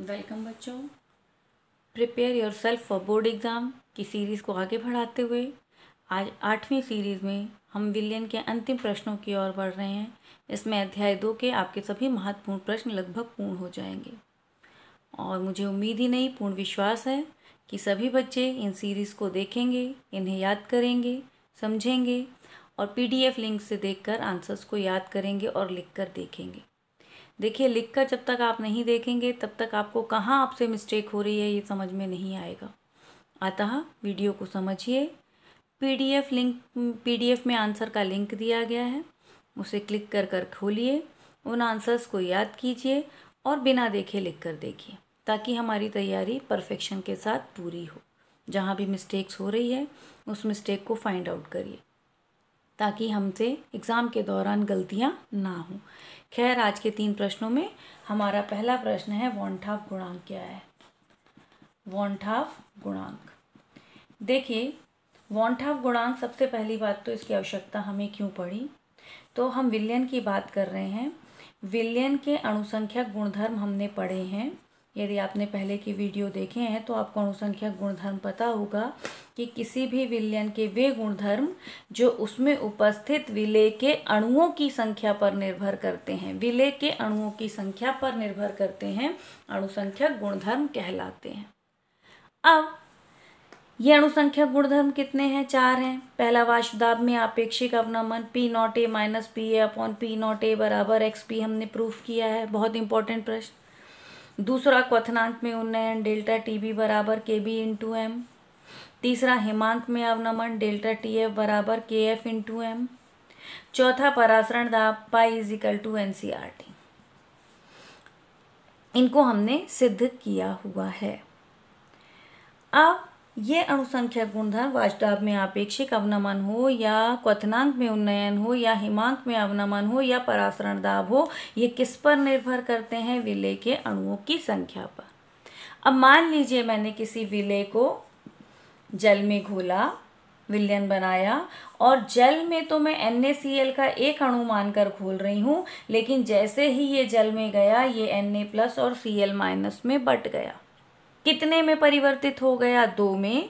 Welcome बच्चों। Prepare yourself for board exam की series को आगे बढ़ाते हुए आज 8वीं सीरीज़ में हम विलियन के अंतिम प्रश्नों की ओर बढ़ रहे हैं। इसमें अध्याय 2 के आपके सभी महत्वपूर्ण प्रश्न लगभग पूर्ण हो जाएंगे और मुझे उम्मीद ही नहीं पूर्ण विश्वास है कि सभी बच्चे इन सीरीज़ को देखेंगे, इन्हें याद करेंगे, समझेंगे और PDF लिंक से देखकर आंसर्स को याद करेंगे और लिखकर देखेंगे। देखिए, लिखकर जब तक आप नहीं देखेंगे तब तक आपको कहाँ आपसे मिस्टेक हो रही है ये समझ में नहीं आएगा। अतः वीडियो को समझिए। PDF में आंसर का लिंक दिया गया है, उसे क्लिक कर खोलिए, उन आंसर्स को याद कीजिए और बिना देखे लिख कर देखिए ताकि हमारी तैयारी परफेक्शन के साथ पूरी हो। जहाँ भी मिस्टेक्स हो रही है उस मिस्टेक को फाइंड आउट करिए ताकि हमसे एग्ज़ाम के दौरान गलतियां ना हों। खैर, आज के 3 प्रश्नों में हमारा पहला प्रश्न है वॉन-हाफ गुणांक क्या है। वॉन-हाफ गुणांक, देखिए वॉन-हाफ गुणांक, सबसे पहली बात तो इसकी आवश्यकता हमें क्यों पड़ी, तो हम विलियन की बात कर रहे हैं। विलियन के अणुसंख्यक गुणधर्म हमने पढ़े हैं। यदि आपने पहले की वीडियो देखे हैं तो आपको अणुसंख्यक गुणधर्म पता होगा कि किसी भी विलयन के वे गुणधर्म जो उसमें उपस्थित विलेय के अणुओं की संख्या पर निर्भर करते हैं, विलेय के अणुओं की संख्या पर निर्भर करते हैं, अणुसंख्यक गुणधर्म कहलाते हैं। अब ये अणुसंख्यक गुणधर्म कितने हैं? 4 हैं। पहला, वाष्पदाब में आपेक्षिक अवनमन P0A - PA/P0A बराबर XP, हमने प्रूफ किया है, बहुत इंपॉर्टेंट प्रश्न। दूसरा, क्वथनांक में उन्नयन डेल्टा TB बराबर KB/M। तीसरा, हिमांक में अवनमन डेल्टा TF बराबर KF/M। चौथा, परासरण दाब पाई = NCRT। इनको हमने सिद्ध किया हुआ है। अब ये अणुसंख्यक गुणधर्म वाष्पदाब में आपेक्षिक अवनमन हो या क्वथनांक में उन्नयन हो या हिमांक में अवनमन हो या परासरण दाब हो, ये किस पर निर्भर करते हैं? विलेय के अणुओं की संख्या पर। अब मान लीजिए मैंने किसी विलेय को जल में घोला, विलयन बनाया, और जल में तो मैं NaCl का एक अणु मानकर घोल रही हूँ, लेकिन जैसे ही ये जल में गया ये Na+ और Cl- में बट गया। कितने में परिवर्तित हो गया? 2 में।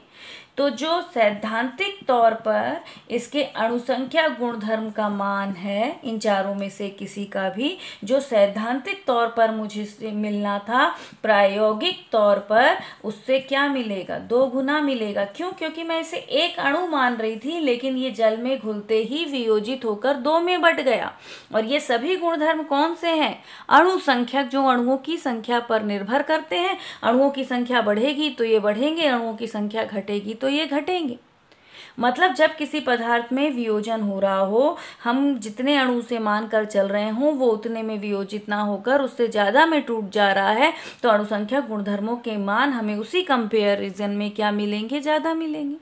तो जो सैद्धांतिक तौर पर इसके अणुसंख्या गुणधर्म का मान है, इन चारों में से किसी का भी जो सैद्धांतिक तौर पर मुझे मिलना था, प्रायोगिक तौर पर उससे क्या मिलेगा? 2 गुना मिलेगा। क्यों? क्योंकि मैं इसे एक अणु मान रही थी, लेकिन ये जल में घुलते ही वियोजित होकर 2 में बट गया। और ये सभी गुणधर्म कौन से हैं? अणुसंख्यक, जो अणुओं की संख्या पर निर्भर करते हैं। अणुओं की संख्या बढ़ेगी तो ये बढ़ेंगे, अणुओं की संख्या घटेगी तो ये घटेंगे। मतलब जब किसी पदार्थ में वियोजन हो रहा हो, हम जितने अणु से मानकर चल रहे हों वो उतने में वियोजित ना होकर उससे ज़्यादा में टूट जा रहा है, तो अणुसंख्यक गुणधर्मों के मान हमें उसी कंपेरिजन में क्या मिलेंगे? ज़्यादा मिलेंगे।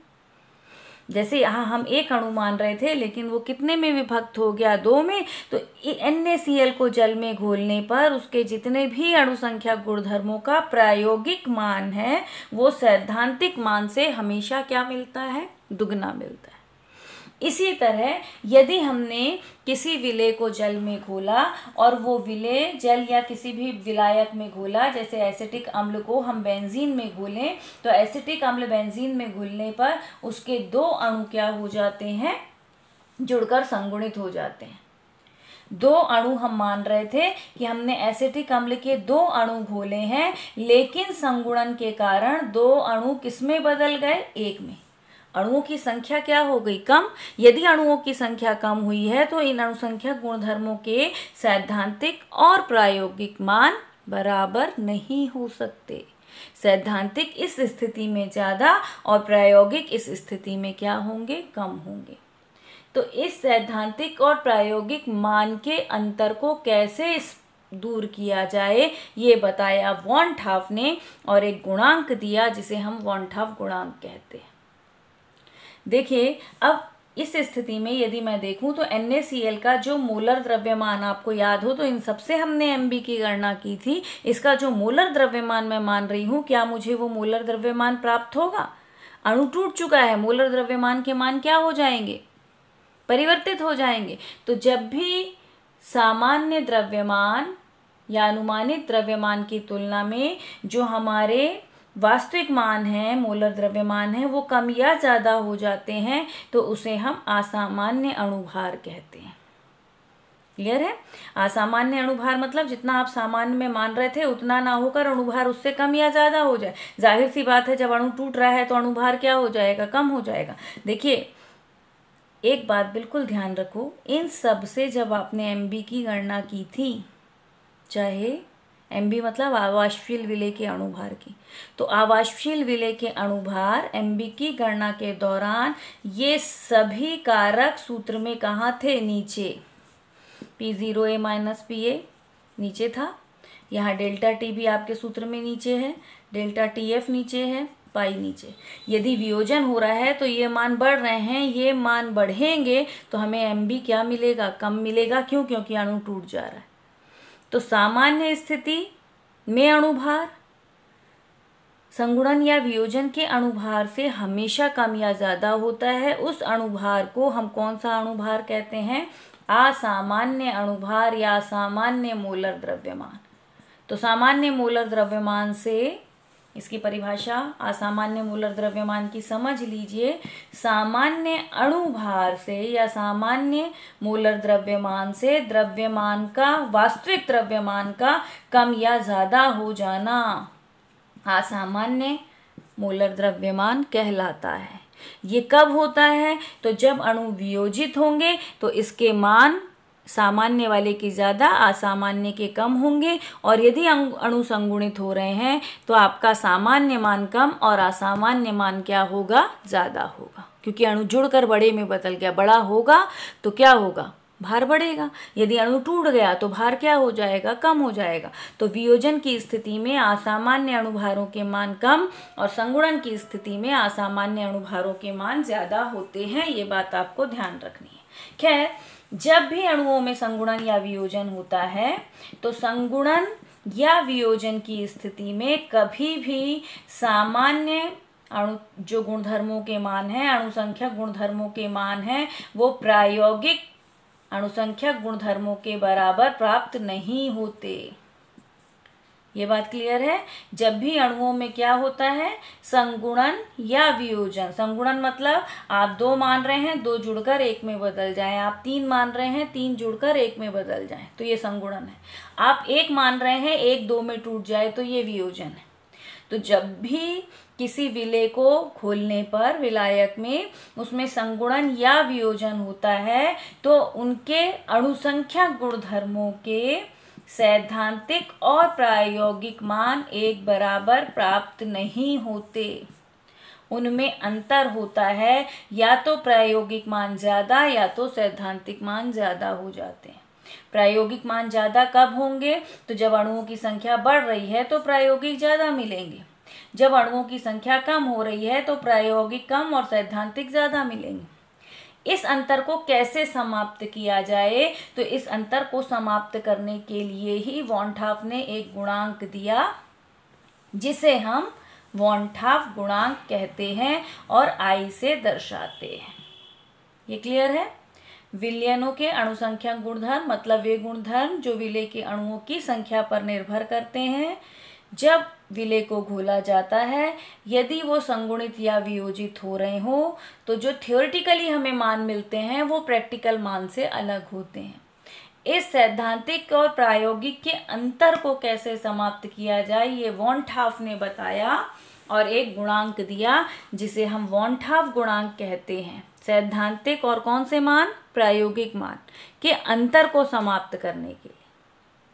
जैसे यहाँ हम एक अणु मान रहे थे, लेकिन वो कितने में विभक्त हो गया? 2 में। तो NaCl को जल में घोलने पर उसके जितने भी अणुसंख्यक गुणधर्मों का प्रायोगिक मान है वो सैद्धांतिक मान से हमेशा क्या मिलता है? दुगना मिलता है। इसी तरह यदि हमने किसी विलेय को जल में घोला और वो विलेय जल या किसी भी विलायक में घोला, जैसे एसिटिक अम्ल को हम बेंजीन में घोलें, तो एसिटिक अम्ल बेंजीन में घुलने पर उसके 2 अणु क्या हो जाते हैं? जुड़कर संगुणित हो जाते हैं। 2 अणु हम मान रहे थे कि हमने एसिटिक अम्ल के 2 अणु घोले हैं, लेकिन संगुणन के कारण 2 अणु किसमें बदल गए? 1 में। अणुओं की संख्या क्या हो गई? कम। यदि अणुओं की संख्या कम हुई है तो इन अणुसंख्यक गुणधर्मों के सैद्धांतिक और प्रायोगिक मान बराबर नहीं हो सकते। सैद्धांतिक इस स्थिति में ज़्यादा और प्रायोगिक इस स्थिति में क्या होंगे? कम होंगे। तो इस सैद्धांतिक और प्रायोगिक मान के अंतर को कैसे दूर किया जाए ये बताया वॉन-हाफ ने, और एक गुणांक दिया जिसे हम वॉन-हाफ गुणांक कहते हैं। देखिए, अब इस स्थिति में यदि मैं देखूं तो NaCl का जो मोलर द्रव्यमान, आपको याद हो तो इन सबसे हमने MB की गणना की थी, इसका जो मोलर द्रव्यमान मैं मान रही हूं, क्या मुझे वो मोलर द्रव्यमान प्राप्त होगा? अणु टूट चुका है, मोलर द्रव्यमान के मान क्या हो जाएंगे? परिवर्तित हो जाएंगे। तो जब भी सामान्य द्रव्यमान या अनुमानित द्रव्यमान की तुलना में जो हमारे वास्तविक मान हैं, मोलर द्रव्यमान है, वो कम या ज़्यादा हो जाते हैं तो उसे हम असामान्य अणुभार कहते हैं। क्लियर है? असामान्य अणुभार मतलब जितना आप सामान्य में मान रहे थे उतना ना होकर अणुभार उससे कम या ज़्यादा हो जाए। जाहिर सी बात है, जब अणु टूट रहा है तो अणुभार क्या हो जाएगा? कम हो जाएगा। देखिए, एक बात बिल्कुल ध्यान रखो, इन सब से जब आपने MB की गणना की थी, चाहे MB मतलब आवासशील विलेय के अणुभार की, तो आवासशील विलेय के अणुभार MB की गणना के दौरान ये सभी कारक सूत्र में कहाँ थे? नीचे। P0A माइनस PA नीचे था। यहाँ डेल्टा T भी आपके सूत्र में नीचे है, डेल्टा TF नीचे है, पाई नीचे। यदि वियोजन हो रहा है तो ये मान बढ़ रहे हैं, ये मान बढ़ेंगे तो हमें MB क्या मिलेगा? कम मिलेगा। क्यों? क्योंकि अणु टूट जा रहा है। तो सामान्य स्थिति में अणुभार संगुणन या वियोजन के अणुभार से हमेशा कम या ज़्यादा होता है। उस अणुभार को हम कौन सा अणुभार कहते हैं? असामान्य अणुभार या असामान्य मोलर द्रव्यमान। तो सामान्य मोलर द्रव्यमान से, इसकी परिभाषा असामान्य मोलर द्रव्यमान की समझ लीजिए, सामान्य अणुभार से या सामान्य मोलर द्रव्यमान से द्रव्यमान का, वास्तविक द्रव्यमान का कम या ज़्यादा हो जाना असामान्य मोलर द्रव्यमान कहलाता है। ये कब होता है? तो जब अणु वियोजित होंगे तो इसके मान सामान्य वाले के ज़्यादा, असामान्य के कम होंगे, और यदि अणु संगुणित हो रहे हैं तो आपका सामान्य मान कम और असामान्य मान क्या होगा? ज़्यादा होगा, क्योंकि अणु जुड़कर बड़े में बदल गया। बड़ा होगा तो क्या होगा? भार बढ़ेगा। यदि अणु टूट गया तो भार क्या हो जाएगा? कम हो जाएगा। तो वियोजन की स्थिति में असामान्य अणुभारों के मान कम और संगुणन की स्थिति में असामान्य अणुभारों के मान ज़्यादा होते हैं। ये बात आपको ध्यान रखनी है। खैर, जब भी अणुओं में संगुणन या वियोजन होता है तो संगुणन या वियोजन की स्थिति में कभी भी सामान्य अणु जो गुणधर्मों के मान हैं, अणुसंख्यक गुणधर्मों के मान हैं, वो प्रायोगिक अणुसंख्यक गुणधर्मों के बराबर प्राप्त नहीं होते। ये बात क्लियर है? जब भी अणुओं में क्या होता है? संगुणन या वियोजन। संगुणन मतलब आप 2 मान रहे हैं, 2 जुड़कर 1 में बदल जाए। आप 3 मान रहे हैं, 3 जुड़कर 1 में बदल जाए, तो ये संगुणन है। आप 1 मान रहे हैं, 1 2 में टूट जाए, तो ये वियोजन है। तो जब भी किसी विलेय को खोलने पर विलायक में उसमें संगुणन या वियोजन होता है तो उनके अणुसंख्यक गुणधर्मों के सैद्धांतिक और प्रायोगिक मान एक बराबर प्राप्त नहीं होते। उनमें अंतर होता है, या तो प्रायोगिक मान ज़्यादा या तो सैद्धांतिक मान ज़्यादा हो जाते हैं। प्रायोगिक मान ज़्यादा कब होंगे? तो जब अणुओं की संख्या बढ़ रही है तो प्रायोगिक ज़्यादा मिलेंगे। जब अणुओं की संख्या कम हो रही है तो प्रायोगिक कम और सैद्धांतिक ज़्यादा मिलेंगे। इस अंतर को कैसे समाप्त किया जाए? तो इस अंतर को समाप्त करने के लिए ही वॉन ठाफ ने एक गुणांक दिया जिसे हम वॉन ठाफ गुणांक कहते हैं और I से दर्शाते हैं। ये क्लियर है? विलयनों के अणुसंख्यक गुणधर्म मतलब वे गुणधर्म जो विलेय के अणुओं की संख्या पर निर्भर करते हैं। जब विलेय को घोला जाता है, यदि वो संगुणित या वियोजित हो रहे हो तो जो थ्योरेटिकली हमें मान मिलते हैं वो प्रैक्टिकल मान से अलग होते हैं। इस सैद्धांतिक और प्रायोगिक के अंतर को कैसे समाप्त किया जाए ये वॉन ठाफ ने बताया और एक गुणांक दिया जिसे हम वॉन ठाफ गुणांक कहते हैं। सैद्धांतिक और कौन से मान? प्रायोगिक मान के अंतर को समाप्त करने के लिए,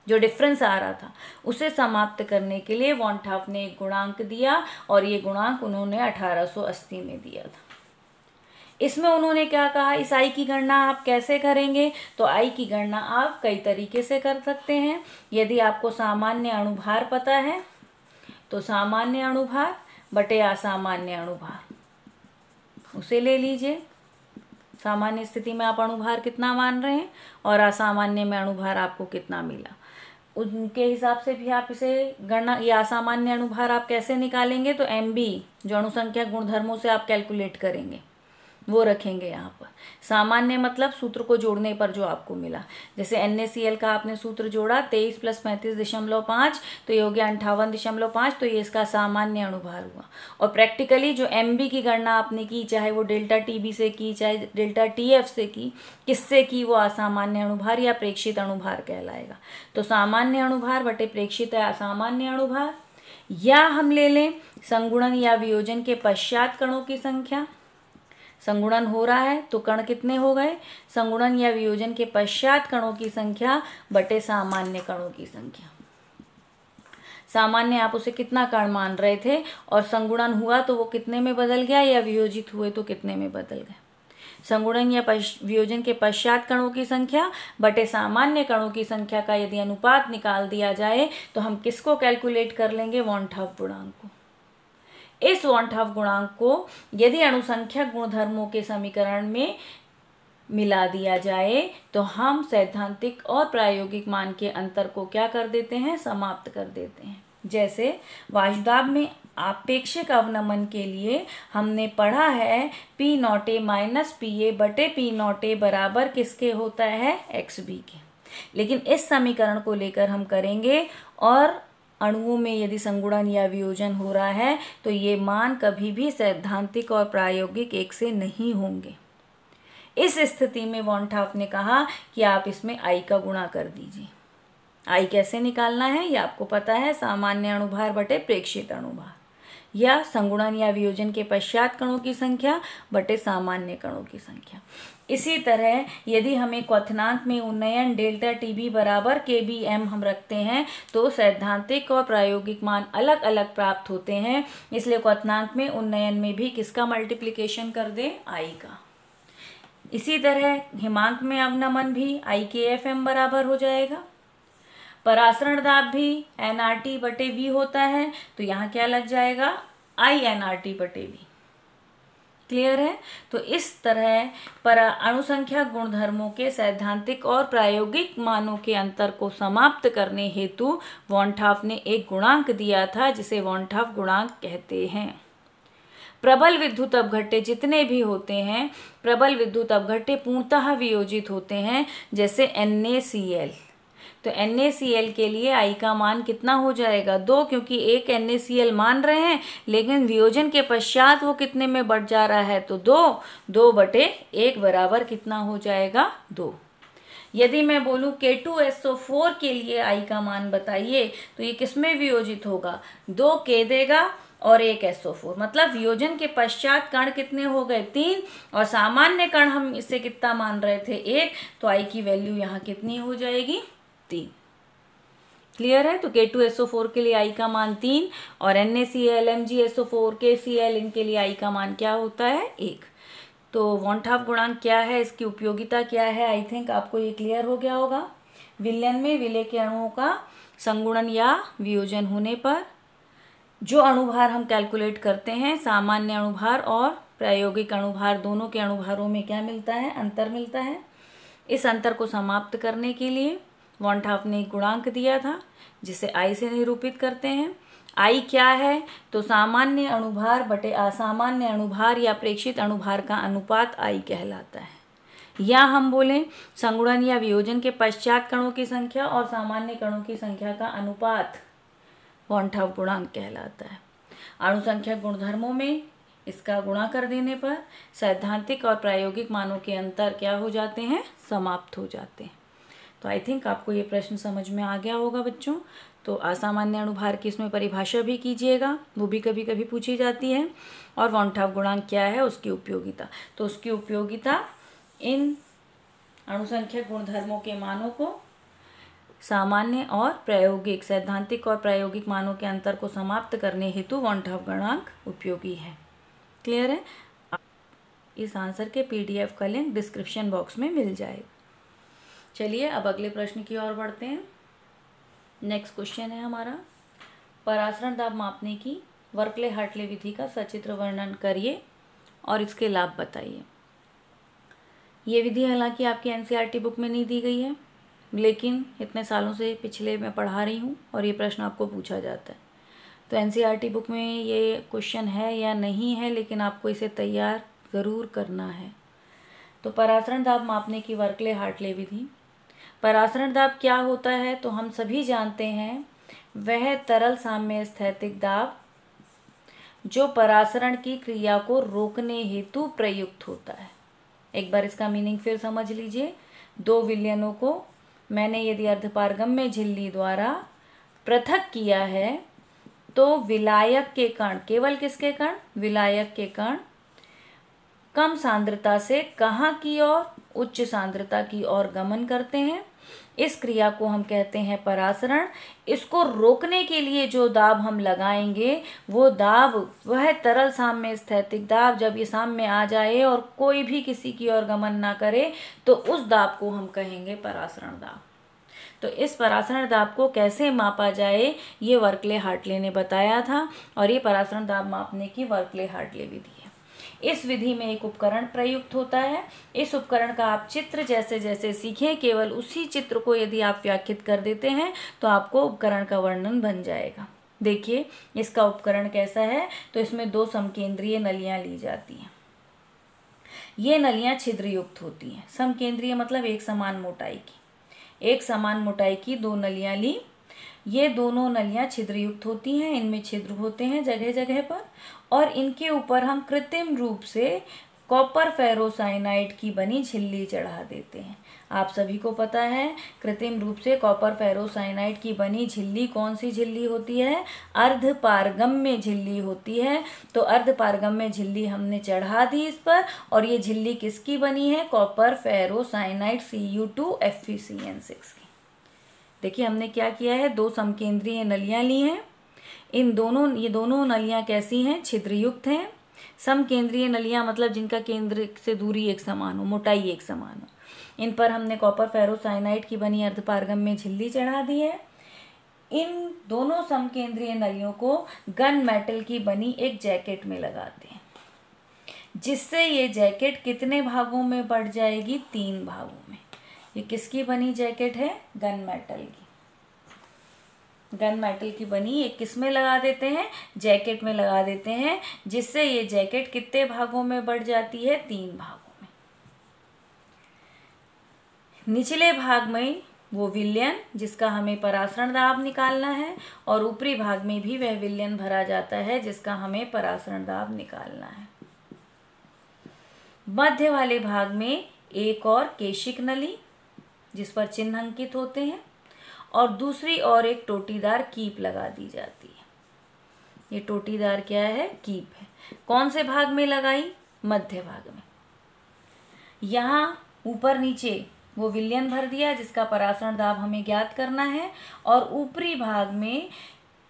जो डिफरेंस आ रहा था उसे समाप्त करने के लिए वॉन ठाफ ने एक गुणांक दिया और ये गुणांक उन्होंने 1880 में दिया था। इसमें उन्होंने क्या कहा? इस I की गणना आप कैसे करेंगे? तो I की गणना आप कई तरीके से कर सकते हैं। यदि आपको सामान्य अणुभार पता है तो सामान्य अणुभार बटे असामान्य अणुभार उसे ले लीजिए। सामान्य स्थिति में आप अणुभार कितना मान रहे हैं और असामान्य में अणुभार आपको कितना मिला, उनके हिसाब से भी आप इसे गणना या असामान्य अणुभार आप कैसे निकालेंगे? तो MB जो अणुसंख्यक गुणधर्मों से आप कैलकुलेट करेंगे, वो रखेंगे यहाँ पर। सामान्य मतलब सूत्र को जोड़ने पर जो आपको मिला, जैसे NaCl का आपने सूत्र जोड़ा 23 + 35.5, तो ये हो गया 58.5, तो ये इसका सामान्य अणुभार हुआ। और प्रैक्टिकली जो MB की गणना आपने की, चाहे वो डेल्टा TB से की, चाहे डेल्टा TF से की, किससे की, वो असामान्य अणुभार या प्रेक्षित अणुभार कहलाएगा। तो सामान्य अणुभार बटे प्रेक्षित या असामान्य अणुभार, या हम ले लें संगुणन या वियोजन के पश्चात कणों की संख्या। संगुणन हो रहा है तो कण कितने हो गए, संगुणन या वियोजन के पश्चात कणों की संख्या बटे सामान्य कणों की संख्या। सामान्य आप उसे कितना कण मान रहे थे, और संगुणन हुआ तो वो कितने में बदल गया, या वियोजित हुए तो कितने में बदल गए। संगुणन या वियोजन के पश्चात कणों की संख्या बटे सामान्य कणों की संख्या का यदि अनुपात निकाल दिया जाए तो हम किसको कैलकुलेट कर लेंगे, वॉन हाफ गुणांक को। इस वॉन हाफ गुणांक को यदि अणुसंख्यक गुणधर्मों के समीकरण में मिला दिया जाए तो हम सैद्धांतिक और प्रायोगिक मान के अंतर को क्या कर देते हैं, समाप्त कर देते हैं। जैसे वायुदाब में आपेक्षिक अवनमन के लिए हमने पढ़ा है P0A - PA बटे P0A बराबर किसके होता है, XB के। लेकिन इस समीकरण को लेकर हम करेंगे, और अणुओं में यदि संगुणन या वियोजन हो रहा है तो ये मान कभी भी सैद्धांतिक और प्रायोगिक एक से नहीं होंगे। इस स्थिति में वॉन हाफ ने कहा कि आप इसमें I का गुणा कर दीजिए। I कैसे निकालना है ये आपको पता है, सामान्य अणुभार बटे प्रेक्षित अणुभार, या संगुणन या वियोजन के पश्चात कणों की संख्या बटे सामान्य कणों की संख्या। इसी तरह यदि हमें क्वथनांक में उन्नयन डेल्टा TB बराबर KBM हम रखते हैं तो सैद्धांतिक और प्रायोगिक मान अलग अलग प्राप्त होते हैं, इसलिए क्वथनांक में उन्नयन में भी किसका मल्टीप्लिकेशन कर दें, I का। इसी तरह हिमांक में अवनमन भी IKFM बराबर हो जाएगा। परासरण दाब भी nRT बटे V होता है, तो यहाँ क्या लग जाएगा, INRT बटे V। क्लियर है। तो इस तरह पर अणुसंख्यक गुणधर्मों के सैद्धांतिक और प्रायोगिक मानों के अंतर को समाप्त करने हेतु वॉन हाफ ने एक गुणांक दिया था जिसे वॉन हाफ गुणांक कहते हैं। प्रबल विद्युत अपघट्य जितने भी होते हैं, प्रबल विद्युत अपघट्य पूर्णतः वियोजित होते हैं, जैसे NaCl। तो NaCl के लिए I का मान कितना हो जाएगा, 2, क्योंकि एक NaCl मान रहे हैं लेकिन वियोजन के पश्चात वो कितने में बढ़ जा रहा है, तो 2 बटे 1 बराबर कितना हो जाएगा, 2। यदि मैं बोलूं K2SO4 के लिए I का मान बताइए, तो ये किसमें वियोजित होगा, 2 K देगा और 1 SO4, मतलब वियोजन के पश्चात कण कितने हो गए, 3, और सामान्य कण हम इससे कितना मान रहे थे, 1, तो I की वैल्यू यहाँ कितनी हो जाएगी, 3। क्लियर है। तो K2SO4 के लिए I का मान 3, और NaCl, MgSO4, KCl इनके लिए I का मान क्या होता है, 1। तो वॉन हाफ गुणांक क्या है, इसकी उपयोगिता क्या है, आई थिंक आपको ये क्लियर हो गया होगा। विलयन में विलेय के अणुओं का संगुणन या वियोजन होने पर जो अणुभार हम कैलकुलेट करते हैं, सामान्य अणुभार और प्रायोगिक अणुभार, दोनों के अणुभारों में क्या मिलता है, अंतर मिलता है। इस अंतर को समाप्त करने के लिए वॉन हाफ ने एक गुणांक दिया था जिसे I से निरूपित करते हैं। I क्या है, तो सामान्य अणुभार बटे असामान्य अणुभार या प्रेक्षित अणुभार का अनुपात I कहलाता है। या हम बोलें संगुणन या वियोजन के पश्चात कणों की संख्या और सामान्य कणों की संख्या का अनुपात वॉन हाफ गुणांक कहलाता है। अणुसंख्यक गुणधर्मों में इसका गुणा कर देने पर सैद्धांतिक और प्रायोगिक मानों के अंतर क्या हो जाते हैं, समाप्त हो जाते हैं। तो आई थिंक आपको ये प्रश्न समझ में आ गया होगा बच्चों। तो असामान्य अणुभार की इसमें परिभाषा भी कीजिएगा, वो भी कभी कभी पूछी जाती है। और वॉन हाफ गुणांक क्या है, उसकी उपयोगिता। तो उसकी उपयोगिता इन अणुसंख्यक गुणधर्मों के मानों को सामान्य और प्रायोगिक, सैद्धांतिक और प्रायोगिक मानों के अंतर को समाप्त करने हेतु वॉन हाफ गुणांक उपयोगी है। क्लियर है। इस आंसर के PDF का लिंक डिस्क्रिप्शन बॉक्स में मिल जाएगा। चलिए अब अगले प्रश्न की ओर बढ़ते हैं। नेक्स्ट क्वेश्चन है हमारा, परासरण दाब मापने की वर्कले हार्टले विधि का सचित्र वर्णन करिए और इसके लाभ बताइए। ये विधि हालांकि आपकी NCERT बुक में नहीं दी गई है, लेकिन इतने सालों से पिछले मैं पढ़ा रही हूँ और ये प्रश्न आपको पूछा जाता है। तो NCERT बुक में ये क्वेश्चन है या नहीं है, लेकिन आपको इसे तैयार ज़रूर करना है। तो परासरण दाब मापने की वर्कले हार्टले विधि। परासरण दाब क्या होता है तो हम सभी जानते हैं, वह तरल साम्य स्थैतिक दाब जो परासरण की क्रिया को रोकने हेतु प्रयुक्त होता है। एक बार इसका मीनिंग फिर समझ लीजिए। दो विलयनों को मैंने यदि अर्धपारगम्य झिल्ली द्वारा पृथक किया है तो विलायक के कण, केवल किसके कण? विलायक के कण कम सांद्रता से कहाँ की ओर? उच्च सांद्रता की ओर गमन करते हैं। इस क्रिया को हम कहते हैं परासरण। इसको रोकने के लिए जो दाब हम लगाएंगे वो दाब, वह तरल साम्य स्थैतिक दाब, जब ये साम्य आ जाए और कोई भी किसी की ओर गमन ना करे तो उस दाब को हम कहेंगे परासरण दाब। तो इस परासरण दाब को कैसे मापा जाए ये वर्कले हार्टले ने बताया था, और ये परासरण दाब मापने की वर्कले हार्टले विधि है। इस विधि में एक उपकरण प्रयुक्त होता है। इस उपकरण का आप चित्र जैसे जैसे सीखें, केवल उसी चित्र को यदि आप व्याख्यात कर देते हैं तो आपको उपकरण का वर्णन बन जाएगा। देखिए इसका उपकरण कैसा है। तो इसमें दो समकेंद्रीय नलियां ली जाती हैं। ये नलियां छिद्र युक्त होती हैं। समकेंद्रीय मतलब एक समान मोटाई की। एक समान मोटाई की दो नलियां ली। ये दोनों नलियां छिद्रयुक्त होती हैं, इनमें छिद्र होते हैं जगह जगह पर, और इनके ऊपर हम कृत्रिम रूप से कॉपर फेरोसाइनाइड की बनी झिल्ली चढ़ा देते हैं। आप सभी को पता है कृत्रिम रूप से कॉपर फेरोसाइनाइड की बनी झिल्ली कौन सी झिल्ली होती है? अर्धपारगम्य झिल्ली होती है। तो अर्धपारगम्य झिल्ली हमने चढ़ा दी इस पर, और ये झिल्ली किसकी बनी है? कॉपर फेरोसाइनाइड Cu2FeCN6 की। देखिए हमने क्या किया है, दो समकेंद्रीय नलियां ली हैं। ये दोनों नलियां कैसी हैं? छिद्रयुक्त हैं। समकेंद्रीय नलियां मतलब जिनका केंद्र से दूरी एक समान हो, मोटाई एक समान हो। इन पर हमने कॉपर फेरोसाइनाइड की बनी अर्धपारगम्य झिल्ली चढ़ा दी है। इन दोनों समकेंद्रीय नलियों को गन मेटल की बनी एक जैकेट में लगाते हैं, जिससे ये जैकेट कितने भागों में बढ़ जाएगी? 3 भागों में। ये किसकी बनी जैकेट है? गन मेटल की। गन मेटल की बनी एक किस में लगा देते हैं? जैकेट में लगा देते हैं, जिससे ये जैकेट कितने भागों में बढ़ जाती है? 3 भागों में। निचले भाग में वो विलयन जिसका हमें परासरण दाब निकालना है, और ऊपरी भाग में भी वह विलयन भरा जाता है जिसका हमें परासरण दाब निकालना है। मध्य वाले भाग में एक और केशिक नली जिस पर चिन्ह अंकित होते हैं, और दूसरी ओर एक टोटीदार कीप लगा दी जाती है। ये टोटीदार क्या है? कीप है। कौन से भाग में लगाई? मध्य भाग में। यहाँ ऊपर नीचे वो विलयन भर दिया जिसका परासरण दाब हमें ज्ञात करना है, और ऊपरी भाग में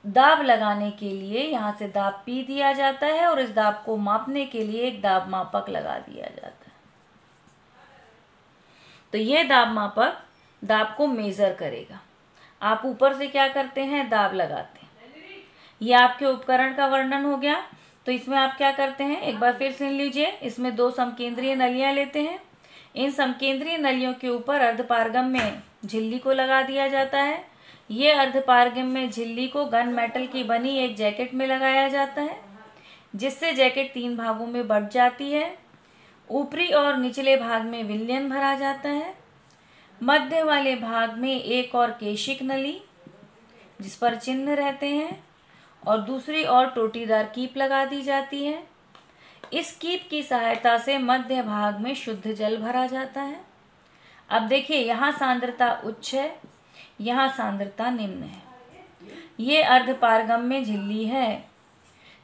दाब लगाने के लिए यहाँ से दाब पी दिया जाता है, और इस दाब को मापने के लिए एक दाब मापक लगा दिया जाता है। तो ये दाब मापक दाब को मेज़र करेगा। आप ऊपर से क्या करते हैं? दाब लगाते हैं। ये आपके उपकरण का वर्णन हो गया। तो इसमें आप क्या करते हैं, एक बार फिर सुन लीजिए। इसमें दो समकेंद्रीय नलियां लेते हैं। इन समकेंद्रीय नलियों के ऊपर अर्धपारगम्य झिल्ली को लगा दिया जाता है। ये अर्धपारगम्य झिल्ली को गन मेटल की बनी एक जैकेट में लगाया जाता है, जिससे जैकेट 3 भागों में बढ़ जाती है। ऊपरी और निचले भाग में विलयन भरा जाता है। मध्य वाले भाग में एक और केशिक नली जिस पर चिन्ह रहते हैं, और दूसरी ओर टोटीदार कीप लगा दी जाती है। इस कीप की सहायता से मध्य भाग में शुद्ध जल भरा जाता है। अब देखिए यहाँ सांद्रता उच्च है, यहाँ सांद्रता निम्न है। ये अर्धपारगम्य झिल्ली है,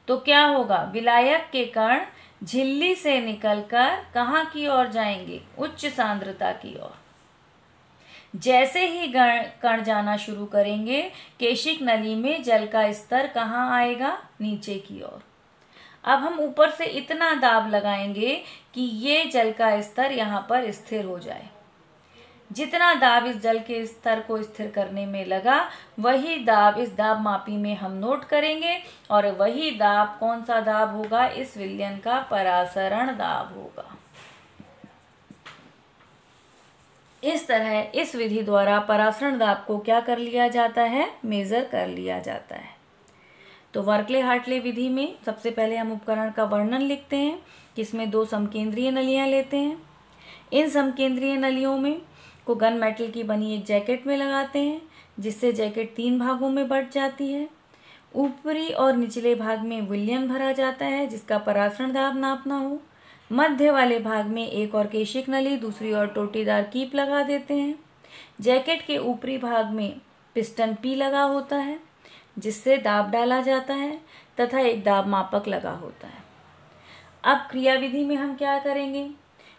तो क्या होगा? विलायक के कण झिल्ली से निकलकर कहाँ की ओर जाएंगे? उच्च सांद्रता की ओर। जैसे ही कण जाना शुरू करेंगे, केशिक नली में जल का स्तर कहाँ आएगा? नीचे की ओर। अब हम ऊपर से इतना दाब लगाएंगे कि ये जल का स्तर यहाँ पर स्थिर हो जाए। जितना दाब इस जल के स्तर को स्थिर करने में लगा, वही दाब इस दाब मापी में हम नोट करेंगे, और वही दाब कौन सा दाब होगा? इस विलयन का परासरण दाब होगा। इस तरह इस विधि द्वारा परासरण दाब को क्या कर लिया जाता है? मेजर कर लिया जाता है। तो वर्कले हार्टले विधि में सबसे पहले हम उपकरण का वर्णन लिखते हैं, जिसमें 2 समकेंद्रीय नलियाँ लेते हैं। इन समकेंद्रीय नलियों में को गन मेटल की बनी एक जैकेट में लगाते हैं, जिससे जैकेट 3 भागों में बंट जाती है। ऊपरी और निचले भाग में विलयन भरा जाता है, जिसका परासरण दाब नापना हो। मध्य वाले भाग में एक और केशिक नली, दूसरी ओर टोटीदार कीप लगा देते हैं। जैकेट के ऊपरी भाग में पिस्टन पी लगा होता है, जिससे दाब डाला जाता है तथा एक दाब मापक लगा होता है। अब क्रियाविधि में हम क्या करेंगे,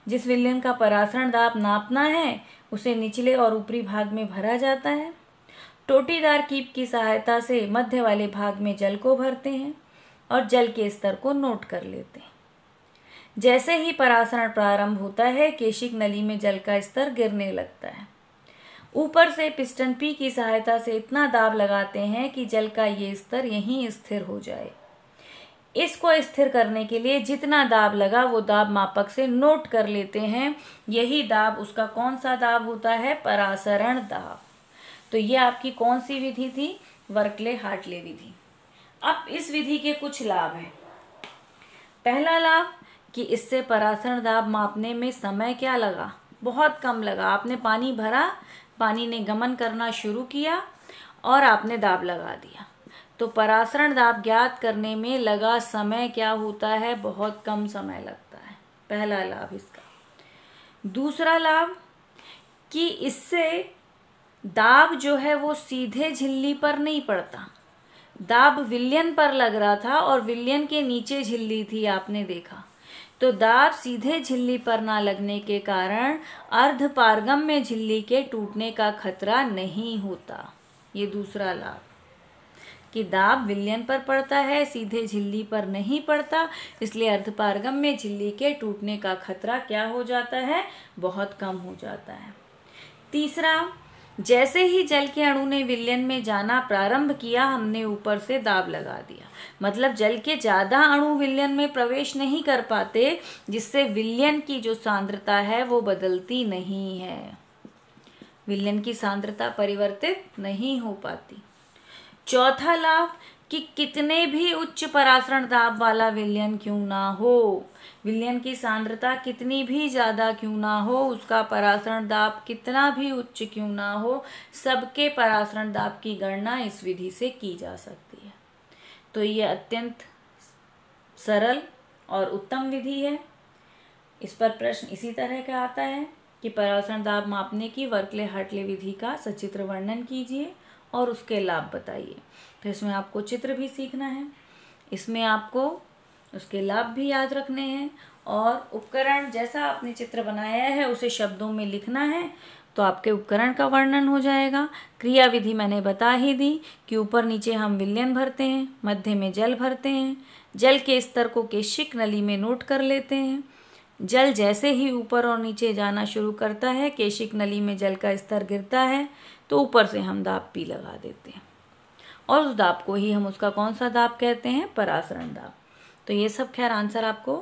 जिस विलयन का परासरण दाब नापना है उसे निचले और ऊपरी भाग में भरा जाता है। टोटीदार कीप की सहायता से मध्य वाले भाग में जल को भरते हैं और जल के स्तर को नोट कर लेते हैं। जैसे ही परासरण प्रारंभ होता है, केशिक नली में जल का स्तर गिरने लगता है। ऊपर से पिस्टन पी की सहायता से इतना दाब लगाते हैं कि जल का ये स्तर यहीं स्थिर हो जाए। इसको स्थिर करने के लिए जितना दाब लगा वो दाब मापक से नोट कर लेते हैं। यही दाब उसका कौन सा दाब होता है, परासरण दाब। तो ये आपकी कौन सी विधि थी, वर्कले हार्टले विधि। अब इस विधि के कुछ लाभ हैं। पहला लाभ कि इससे परासरण दाब मापने में समय क्या लगा, बहुत कम लगा। आपने पानी भरा, पानी ने गमन करना शुरू किया और आपने दाब लगा दिया, तो परासरण दाब ज्ञात करने में लगा समय क्या होता है, बहुत कम समय लगता है। पहला लाभ इसका। दूसरा लाभ कि इससे दाब जो है वो सीधे झिल्ली पर नहीं पड़ता। दाब विलयन पर लग रहा था और विलयन के नीचे झिल्ली थी, आपने देखा। तो दाब सीधे झिल्ली पर ना लगने के कारण अर्धपारगम में झिल्ली के टूटने का खतरा नहीं होता। ये दूसरा लाभ कि दाब विलयन पर पड़ता है, सीधे झिल्ली पर नहीं पड़ता, इसलिए अर्धपारगम में झिल्ली के टूटने का खतरा क्या हो जाता है, बहुत कम हो जाता है। तीसरा, जैसे ही जल के अणु ने विलयन में जाना प्रारंभ किया, हमने ऊपर से दाब लगा दिया। मतलब जल के ज़्यादा अणु विलयन में प्रवेश नहीं कर पाते, जिससे विलयन की जो सांद्रता है वो बदलती नहीं है, विलयन की सांद्रता परिवर्तित नहीं हो पाती। चौथा लाभ कि कितने भी उच्च परासरण दाब वाला विलयन क्यों ना हो, विलयन की सांद्रता कितनी भी ज़्यादा क्यों ना हो, उसका परासरण दाब कितना भी उच्च क्यों ना हो, सबके परासरण दाब की गणना इस विधि से की जा सकती है। तो ये अत्यंत सरल और उत्तम विधि है। इस पर प्रश्न इसी तरह का आता है कि परासरण दाब मापने की वर्कले हार्टले विधि का सचित्र वर्णन कीजिए और उसके लाभ बताइए। तो इसमें आपको चित्र भी सीखना है, इसमें आपको उसके लाभ भी याद रखने हैं और उपकरण जैसा आपने चित्र बनाया है उसे शब्दों में लिखना है, तो आपके उपकरण का वर्णन हो जाएगा। क्रिया विधि मैंने बता ही दी कि ऊपर नीचे हम विलयन भरते हैं, मध्य में जल भरते हैं, जल के स्तर को केशिक नली में नोट कर लेते हैं। जल जैसे ही ऊपर और नीचे जाना शुरू करता है, केशिक नली में जल का स्तर गिरता है, तो ऊपर से हम दाब पी लगा देते हैं और उस दाब को ही हम उसका कौन सा दाब कहते हैं, परासरण दाब। तो ये सब खैर आंसर आपको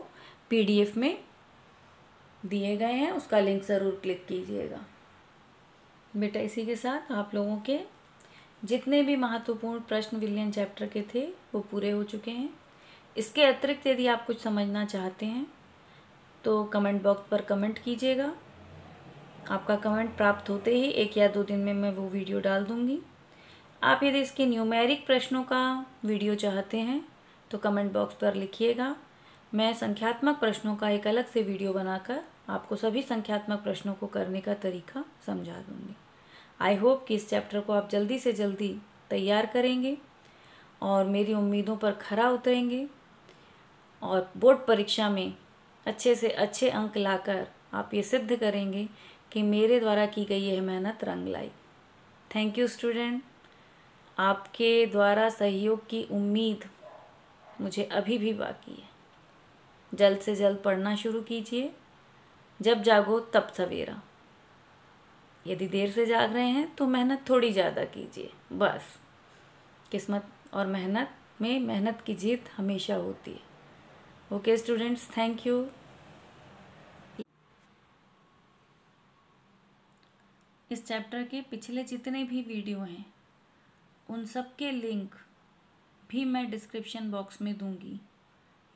PDF में दिए गए हैं, उसका लिंक ज़रूर क्लिक कीजिएगा। बेटा इसी के साथ आप लोगों के जितने भी महत्वपूर्ण प्रश्न विलयन चैप्टर के थे वो पूरे हो चुके हैं। इसके अतिरिक्त यदि आप कुछ समझना चाहते हैं तो कमेंट बॉक्स पर कमेंट कीजिएगा। आपका कमेंट प्राप्त होते ही 1 या 2 दिन में मैं वो वीडियो डाल दूँगी। आप यदि इसके न्यूमेरिक प्रश्नों का वीडियो चाहते हैं तो कमेंट बॉक्स पर लिखिएगा। मैं संख्यात्मक प्रश्नों का एक अलग से वीडियो बनाकर आपको सभी संख्यात्मक प्रश्नों को करने का तरीका समझा दूँगी। आई होप कि इस चैप्टर को आप जल्दी से जल्दी तैयार करेंगे और मेरी उम्मीदों पर खरा उतरेंगे और बोर्ड परीक्षा में अच्छे से अच्छे अंक लाकर आप ये सिद्ध करेंगे कि मेरे द्वारा की गई यह मेहनत रंग लाई। Thank you student. आपके द्वारा सहयोग की उम्मीद मुझे अभी भी बाकी है। जल्द से जल्द पढ़ना शुरू कीजिए। जब जागो तब सवेरा। यदि देर से जाग रहे हैं तो मेहनत थोड़ी ज़्यादा कीजिए, बस। किस्मत और मेहनत में मेहनत की जीत हमेशा होती है। Okay students, thank you. इस चैप्टर के पिछले जितने भी वीडियो हैं उन सब के लिंक भी मैं डिस्क्रिप्शन बॉक्स में दूंगी।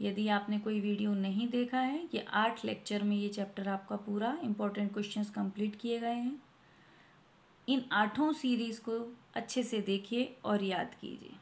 यदि आपने कोई वीडियो नहीं देखा है, ये 8 लेक्चर में ये चैप्टर आपका पूरा इम्पोर्टेंट क्वेश्चंस कंप्लीट किए गए हैं। इन 8 सीरीज़ को अच्छे से देखिए और याद कीजिए।